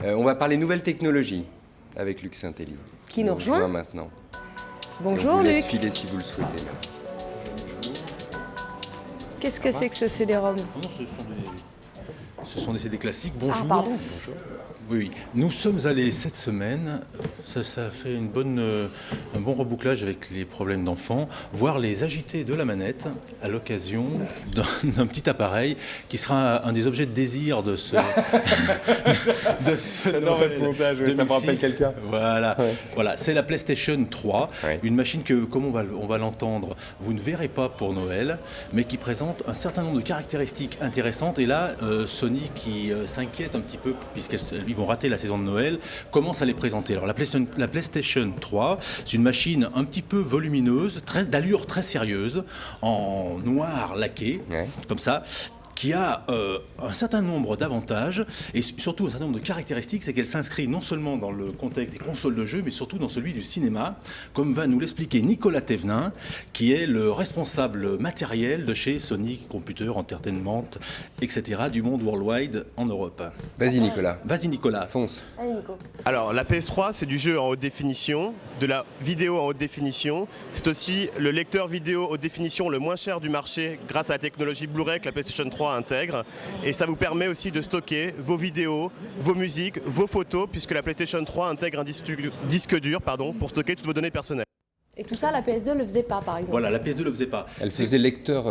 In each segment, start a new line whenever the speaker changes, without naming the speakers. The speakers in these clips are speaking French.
On va parler nouvelles technologies avec Luc Saint-Élie.
Qui nous rejoint
maintenant.
Bonjour
on vous laisse
Luc.
filer si vous le souhaitez.
Qu'est-ce que c'est que ce CD-ROM?
Non, ce sont des CD classiques. Bonjour.
Ah, pardon.
Bonjour. Oui. Nous sommes allés cette semaine, ça fait un bon rebouclage avec les problèmes d'enfants, voir les agités de la manette à l'occasion d'un petit appareil qui sera un des objets de désir de ce Noël
montage, ça me rappelle quelqu'un.
Voilà,
Ouais.
voilà. C'est la PlayStation 3,
Ouais.
une machine que, comme on va l'entendre, vous ne verrez pas pour Noël, mais qui présente un certain nombre de caractéristiques intéressantes. Et là, Sony qui s'inquiète un petit peu, puisqu'ils vont rater la saison de Noël, commence à les présenter. Alors la PlayStation 3, c'est une machine un petit peu volumineuse, d'allure très sérieuse, en noir laqué,
Ouais.
comme ça, qui a un certain nombre d'avantages et surtout un certain nombre de caractéristiques, c'est qu'elle s'inscrit non seulement dans le contexte des consoles de jeu, mais surtout dans celui du cinéma, comme va nous l'expliquer Nicolas Thévenin, qui est le responsable matériel de chez Sony Computer Entertainment, etc., du monde worldwide en Europe.
Vas-y Nicolas,
Vas-y Nicolas.
fonce.
Allez Nico.
Alors la PS3 c'est du jeu en haute définition, de la vidéo en haute définition. C'est aussi le lecteur vidéo haute définition le moins cher du marché grâce à la technologie Blu-ray que la PlayStation 3 intègre. Et ça vous permet aussi de stocker vos vidéos, vos musiques, vos photos, puisque la PlayStation 3 intègre un disque dur pour stocker toutes vos données personnelles.
Et tout ça, la PS2 ne le faisait pas, par exemple.
Voilà, la PS2 ne le faisait pas.
Elle faisait lecteur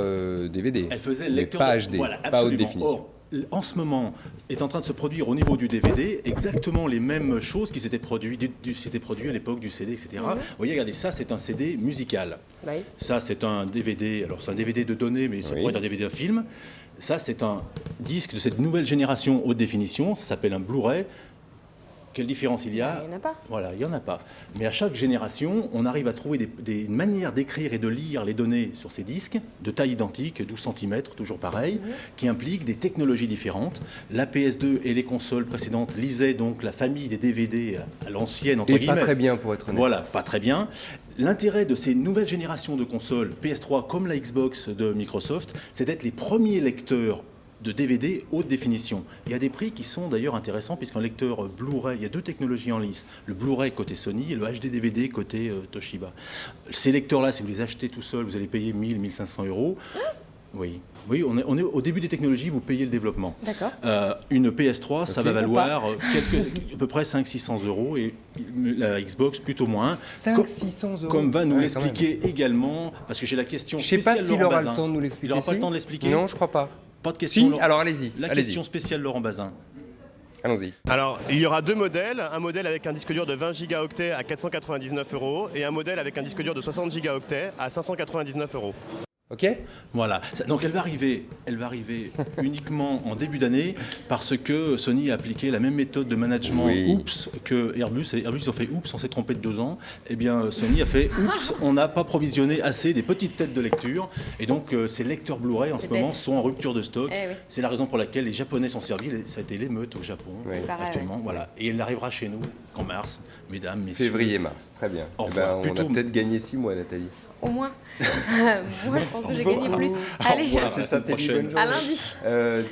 DVD.
Elle faisait
mais
lecteur
pas
de-
HD,
voilà,
pas haute
absolument.
définition.
Or, en ce moment, est en train de se produire au niveau du DVD exactement les mêmes choses qui s'étaient produites à l'époque du CD, etc. Vous voyez, regardez, ça c'est un CD musical.
Oui.
Ça c'est un DVD, alors c'est un DVD de données, mais ça
Oui.
pourrait être un DVD de film. Ça c'est un disque de cette nouvelle génération haute définition, ça s'appelle un Blu-ray. Quelle différence il y a?
Il n'y en a pas.
Voilà, il n'y en a pas. Mais à chaque génération, on arrive à trouver des manières d'écrire et de lire les données sur ces disques, de taille identique, 12 cm, toujours pareil, qui impliquent des technologies différentes. La PS2 et les consoles précédentes lisaient donc la famille des DVD à l'ancienne, entre
Et
guillemets.
pas très bien pour être honnête.
Voilà, pas très bien. L'intérêt de ces nouvelles générations de consoles, PS3 comme la Xbox de Microsoft, c'est d'être les premiers lecteurs de DVD haute définition. Il y a des prix qui sont d'ailleurs intéressants puisqu'un lecteur Blu-ray, il y a deux technologies en lice, le Blu-ray côté Sony et le HD DVD côté Toshiba. Ces lecteurs-là, si vous les achetez tout seuls, vous allez payer 1000-1500 euros. Oui, oui, on est au début des technologies, vous payez le développement.
D'accord.
Une PS3, ça
Ok.
va valoir à peu près 500-600 euros et la Xbox plutôt moins.
500-600 euros.
Comme va nous
Ouais,
l'expliquer également, parce que j'ai la question
Je sais
spéciale
pas s'il
Laurent
aura
Bazin.
le temps de nous l'expliquer.
Il n'aura pas le
si
temps de l'expliquer.
Non, je crois pas.
Pas de question.
Si,
Laurent.
alors allez-y.
La
allez-y.
question spéciale Laurent Bazin.
Allons-y.
Alors il y aura deux modèles, un modèle avec un disque dur de 20 gigaoctets à 499 euros et un modèle avec un disque dur de 60 gigaoctets à 599 euros.
Ok.
Voilà. Donc elle va arriver uniquement en début d'année parce que Sony a appliqué la même méthode de management
Oui.
oups que Airbus. Et Airbus ont fait oups, on s'est trompé de 2 ans. Eh bien Sony a fait oups, on n'a pas provisionné assez des petites têtes de lecture. Et donc ces lecteurs Blu-ray en ce
C'est
moment
bête.
sont en rupture de stock.
Eh oui.
C'est la raison pour laquelle les Japonais sont servis. Ça a été l'émeute au Japon
Oui.
Pareil,
actuellement. Voilà. Et elle arrivera chez nous qu'en mars, mesdames, messieurs.
Février-mars. Très bien.
Au
Eh
revoir.
on
Plutôt-
a peut-être gagné 6 mois, Nathalie.
Au moins. Moi, je pense que j'ai gagné plus. Allez,
revoir.
C'est
la
ça,
semaine
Nathalie,
prochaine.
bonne journée.
à lundi.